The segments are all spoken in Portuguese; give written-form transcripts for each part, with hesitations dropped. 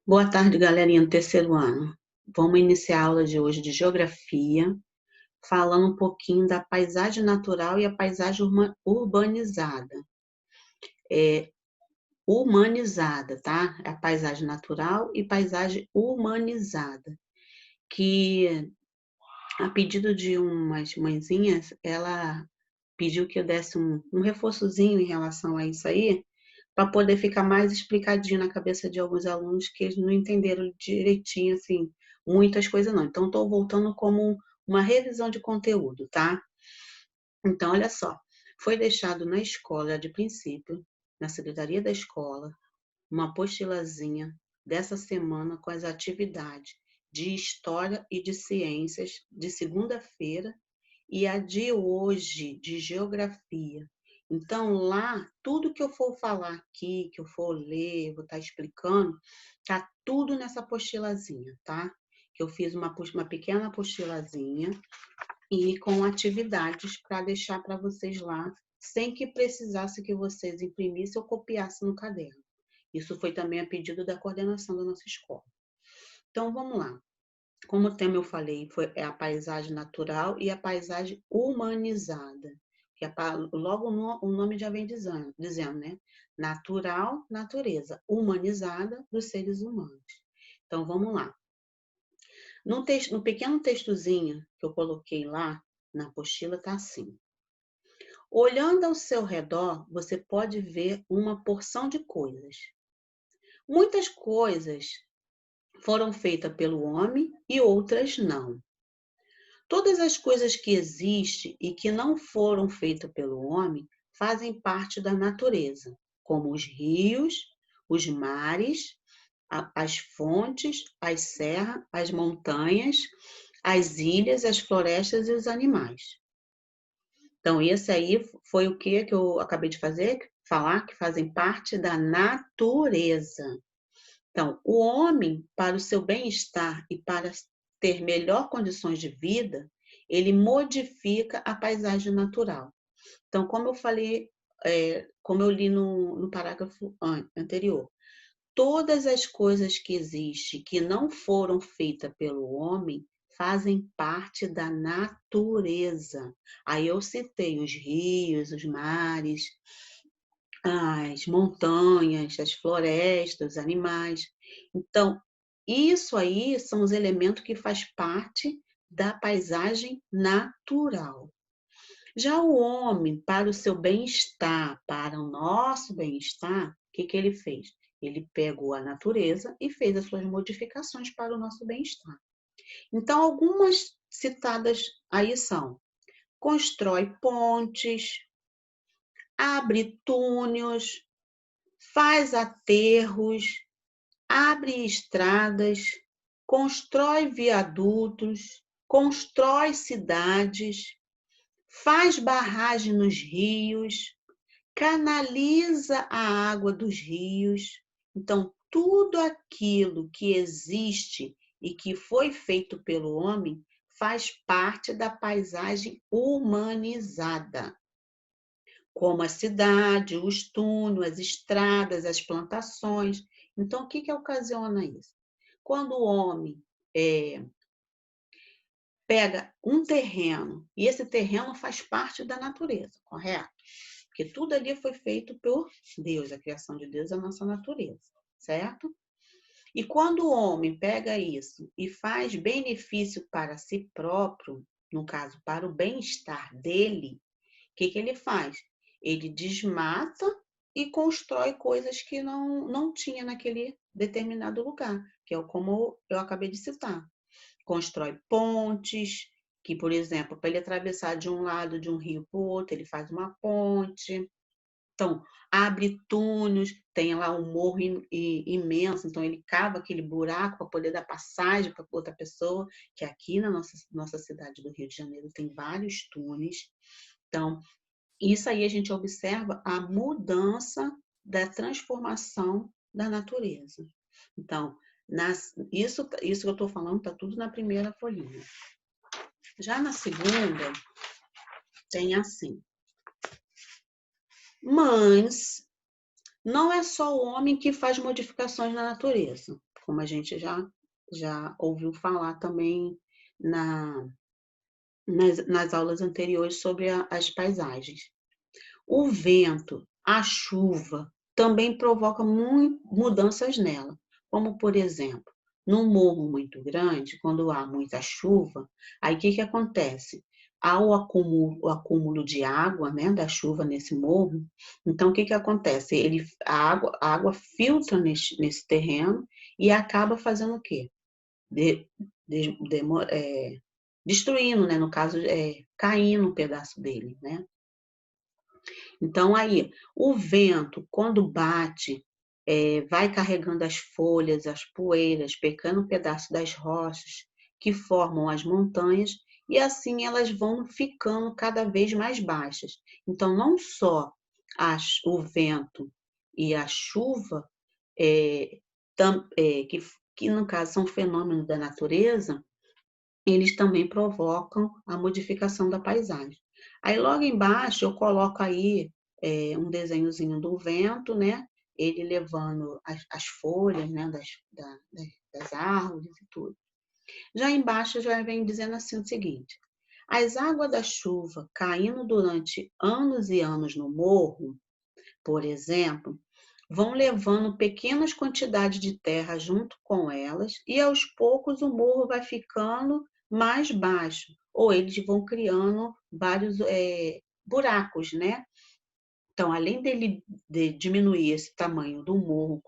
Boa tarde, galerinha do terceiro ano. Vamos iniciar a aula de hoje de geografia, falando um pouquinho da paisagem natural e a paisagem urbanizada. Humanizada, tá? A paisagem natural e paisagem humanizada, que a pedido de umas mãezinhas, ela pediu que eu desse um reforçozinho em relação a isso aí, para poder ficar mais explicadinho na cabeça de alguns alunos que eles não entenderam direitinho, assim, muitas coisas não. Então, estou voltando como uma revisão de conteúdo, tá? Então, olha só, foi deixado na escola de princípio, na secretaria da escola, uma apostilazinha dessa semana com as atividades de História e de Ciências de segunda-feira e a de hoje, de Geografia. Então, lá, tudo que eu for falar aqui, que eu for ler, vou estar explicando, tá tudo nessa apostilazinha, tá? Que eu fiz uma pequena apostilazinha e com atividades para deixar para vocês lá, sem que precisasse que vocês imprimissem ou copiassem no caderno. Isso foi também a pedido da coordenação da nossa escola. Então, vamos lá. Como o tema eu falei, é a paisagem natural e a paisagem humanizada. Que logo o nome já vem dizendo, né? Natural, natureza. Humanizada dos seres humanos. Então, vamos lá. No pequeno textozinho que eu coloquei lá, na apostila, está assim. Olhando ao seu redor, você pode ver uma porção de coisas. Muitas coisas foram feitas pelo homem e outras não. Todas as coisas que existem e que não foram feitas pelo homem fazem parte da natureza, como os rios, os mares, as fontes, as serras, as montanhas, as ilhas, as florestas e os animais. Então, esse aí foi o que eu acabei de falar, que fazem parte da natureza. Então, o homem, para o seu bem-estar e para ter melhor condições de vida, ele modifica a paisagem natural. Então, como eu falei, como eu li no parágrafo anterior, todas as coisas que existem que não foram feitas pelo homem fazem parte da natureza. Aí eu citei os rios, os mares, as montanhas, as florestas, os animais. Então, isso aí são os elementos que faz parte da paisagem natural. Já o homem, para o seu bem-estar, para o nosso bem-estar, o que ele fez? Ele pegou a natureza e fez as suas modificações para o nosso bem-estar. Então, algumas citadas aí são: constrói pontes, abre túneis, faz aterros, abre estradas, constrói viadutos, constrói cidades, faz barragem nos rios, canaliza a água dos rios. Então, tudo aquilo que existe e que foi feito pelo homem faz parte da paisagem humanizada, como a cidade, os túneis, as estradas, as plantações. Então, o que ocasiona isso? Quando o homem pega um terreno, e esse terreno faz parte da natureza, correto? Porque tudo ali foi feito por Deus, a criação de Deus é a nossa natureza, certo? E quando o homem pega isso e faz benefício para si próprio, no caso, para o bem-estar dele, o que ele faz? Ele desmata e constrói coisas que não tinha naquele determinado lugar, que é como eu acabei de citar. Constrói pontes, que, por exemplo, para ele atravessar de um lado de um rio para o outro, ele faz uma ponte. Então, abre túneis, tem lá um morro imenso, então ele cava aquele buraco para poder dar passagem para outra pessoa, que aqui na nossa cidade do Rio de Janeiro tem vários túneis. Então, isso aí a gente observa a mudança da transformação da natureza. Então, isso que eu estou falando está tudo na primeira folhinha. Já na segunda, tem assim. Mas não é só o homem que faz modificações na natureza. como a gente já ouviu falar também nas aulas anteriores sobre as paisagens. O vento, a chuva, também provoca mudanças nela, como, por exemplo, num morro muito grande, quando há muita chuva, aí o que acontece? Há o acúmulo de água, né, da chuva nesse morro, então o que acontece? A água filtra nesse terreno e acaba fazendo o quê? De, de, demo- é, Destruindo, né, no caso, caindo um pedaço dele, né? Então, aí, o vento, quando bate, vai carregando as folhas, as poeiras, pequeno pedaço das rochas que formam as montanhas, e assim elas vão ficando cada vez mais baixas. Então, não só o vento e a chuva, é, que no caso são fenômenos da natureza, eles também provocam a modificação da paisagem. Aí logo embaixo eu coloco aí um desenhozinho do vento, né? Ele levando as folhas, né? Das árvores e tudo. Já embaixo já vem dizendo assim o seguinte: as águas da chuva caindo durante anos e anos no morro, por exemplo, vão levando pequenas quantidades de terra junto com elas e aos poucos o morro vai ficando mais baixo, ou eles vão criando vários buracos, né? Então, além de diminuir esse tamanho do morro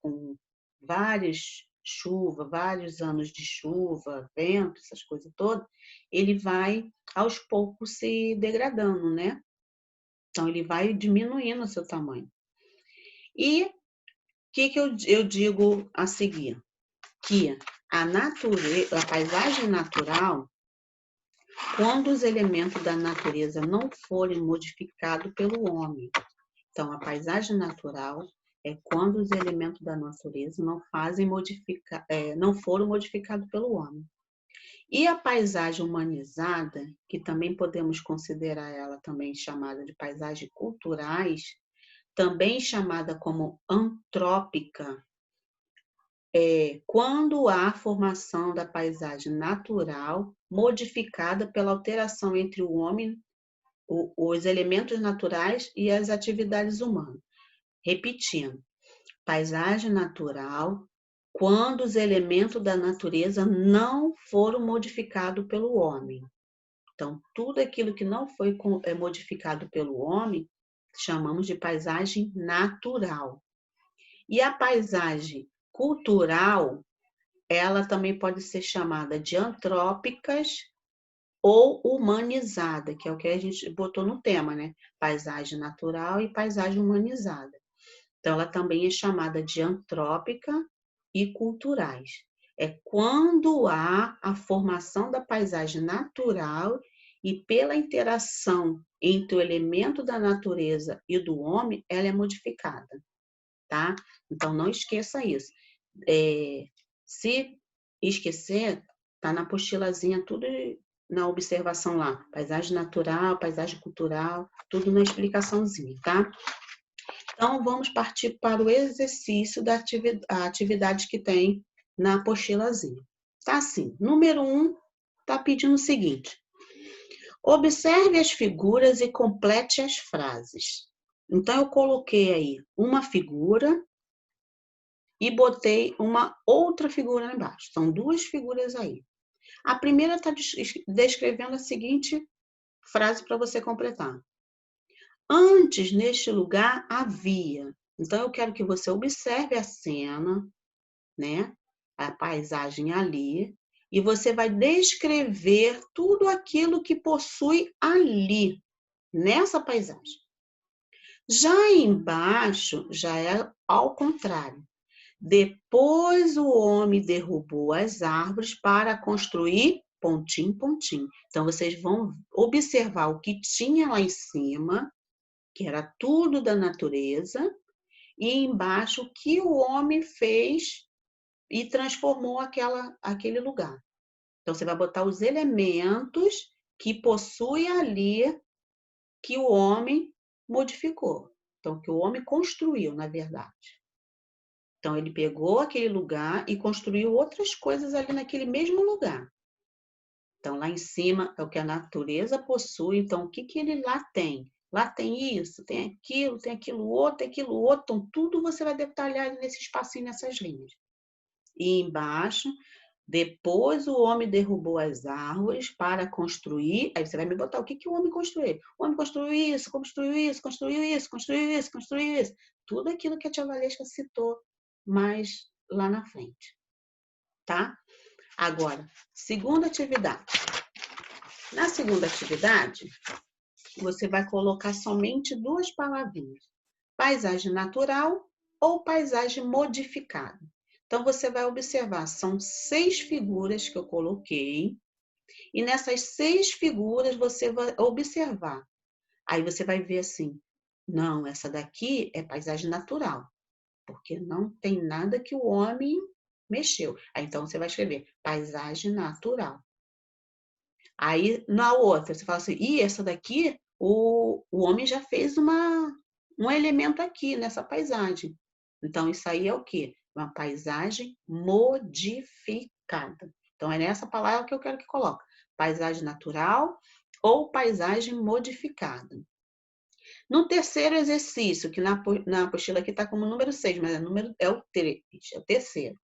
com várias chuvas, vários anos de chuva, vento, essas coisas todas, ele vai aos poucos se degradando, né? Então, ele vai diminuindo o seu tamanho. E o que eu digo a seguir? Que a paisagem natural, quando os elementos da natureza não forem modificados pelo homem. Então, a paisagem natural é quando os elementos da natureza não foram modificados pelo homem. E a paisagem humanizada, que também podemos considerar ela também chamada de paisagens culturais, também chamada como antrópica, quando há formação da paisagem natural modificada pela alteração entre o homem, os elementos naturais e as atividades humanas. Repetindo, paisagem natural quando os elementos da natureza não foram modificados pelo homem. Então, tudo aquilo que não foi modificado pelo homem, chamamos de paisagem natural. E a paisagem cultural, ela também pode ser chamada de antrópicas ou humanizada, que é o que a gente botou no tema, né? Paisagem natural e paisagem humanizada. Então, ela também é chamada de antrópica e culturais. É quando há a formação da paisagem natural e pela interação entre o elemento da natureza e do homem, ela é modificada, tá? Então, não esqueça isso. Se esquecer, tá na apostilazinha, tudo na observação lá. Paisagem natural, paisagem cultural, tudo na explicaçãozinha, tá? Então, vamos partir para o exercício da atividade que tem na apostilazinha. Tá assim, número 1, tá pedindo o seguinte: observe as figuras e complete as frases. Então, eu coloquei aí uma figura e botei uma outra figura lá embaixo. São duas figuras aí. A primeira está descrevendo a seguinte frase para você completar. Antes, neste lugar, havia. Então, eu quero que você observe a cena, né? A paisagem ali, e você vai descrever tudo aquilo que possui ali, nessa paisagem. Já embaixo, já é ao contrário. Depois o homem derrubou as árvores para construir pontinho, pontinho. Então, vocês vão observar o que tinha lá em cima, que era tudo da natureza, e embaixo o que o homem fez e transformou aquele lugar. Então, você vai botar os elementos que possui ali que o homem modificou. Então, que o homem construiu, na verdade. Então, ele pegou aquele lugar e construiu outras coisas ali naquele mesmo lugar. Então, lá em cima é o que a natureza possui. Então, o que que ele lá tem? Lá tem isso, tem aquilo outro, tem aquilo outro. Então, tudo você vai detalhar nesse espacinho, nessas linhas. E embaixo, depois o homem derrubou as árvores para construir. Aí você vai me botar o que que o homem construiu? O homem construiu isso, construiu isso, construiu isso, construiu isso, construiu isso. Tudo aquilo que a tia Valesca citou mais lá na frente, tá? Agora, segunda atividade. Na segunda atividade, você vai colocar somente duas palavrinhas: paisagem natural ou paisagem modificada. Então, você vai observar, são 6 figuras que eu coloquei, e nessas 6 figuras você vai observar. Aí você vai ver assim, não, essa daqui é paisagem natural, porque não tem nada que o homem mexeu. Aí, então, você vai escrever paisagem natural. Aí, na outra, você fala assim, e essa daqui, o homem já fez um elemento aqui nessa paisagem. Então, isso aí é o quê? Uma paisagem modificada. Então, é nessa palavra que eu quero que coloque. Paisagem natural ou paisagem modificada. No terceiro exercício, que na apostila aqui está como número 6, mas é o terceiro.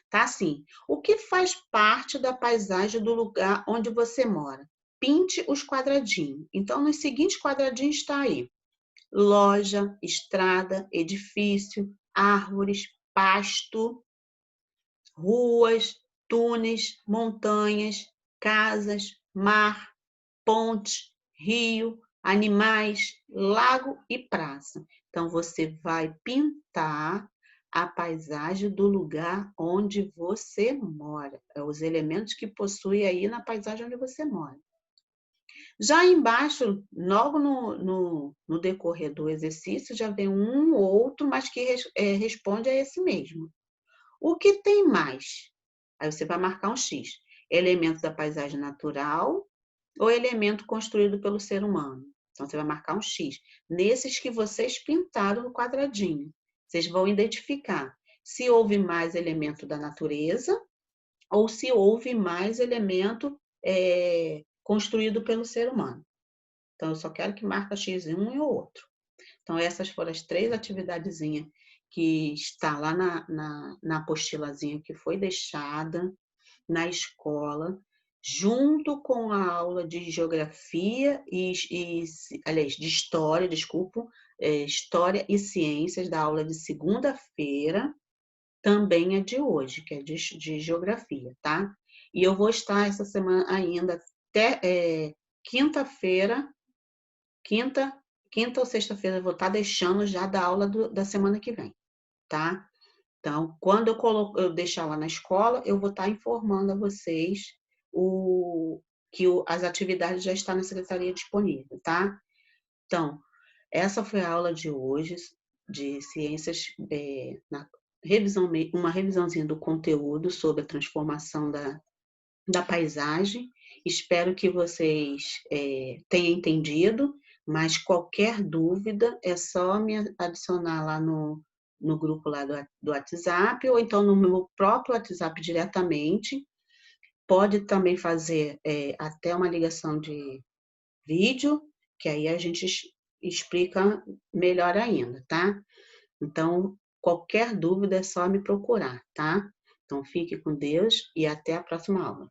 Tá assim, o que faz parte da paisagem do lugar onde você mora? Pinte os quadradinhos. Então, nos seguintes quadradinhos está aí: loja, estrada, edifício, árvores, pasto, ruas, túneis, montanhas, casas, mar, pontes, rio, animais, lago e praça. Então, você vai pintar a paisagem do lugar onde você mora. É os elementos que possui aí na paisagem onde você mora. Já embaixo, logo no decorrer do exercício, já vem um ou outro, mas que responde a esse mesmo. O que tem mais? Aí você vai marcar um X. Elemento da paisagem natural ou elemento construído pelo ser humano. Então, você vai marcar um X. Nesses que vocês pintaram no quadradinho. Vocês vão identificar se houve mais elemento da natureza ou se houve mais elemento construído pelo ser humano. Então, eu só quero que marque X em um e o outro. Então, essas foram as 3 atividadezinhas que está lá na apostilazinha que foi deixada na escola, junto com a aula de geografia aliás, de história, desculpa, história e ciências da aula de segunda-feira, também é de hoje, que é de geografia, tá? E eu vou estar essa semana ainda até quinta-feira, quinta ou sexta-feira eu vou estar deixando já da aula da semana que vem, tá? Então, quando eu deixar lá na escola, eu vou estar informando a vocês que as atividades já estão na secretaria disponível, tá? Então, essa foi a aula de hoje de ciências, uma revisãozinha do conteúdo sobre a transformação da paisagem. Espero que vocês tenham entendido, mas qualquer dúvida é só me adicionar lá no grupo lá do WhatsApp, ou então no meu próprio WhatsApp diretamente. Pode também fazer até uma ligação de vídeo, que aí a gente explica melhor ainda, tá? Então, qualquer dúvida é só me procurar, tá? Então, fique com Deus e até a próxima aula.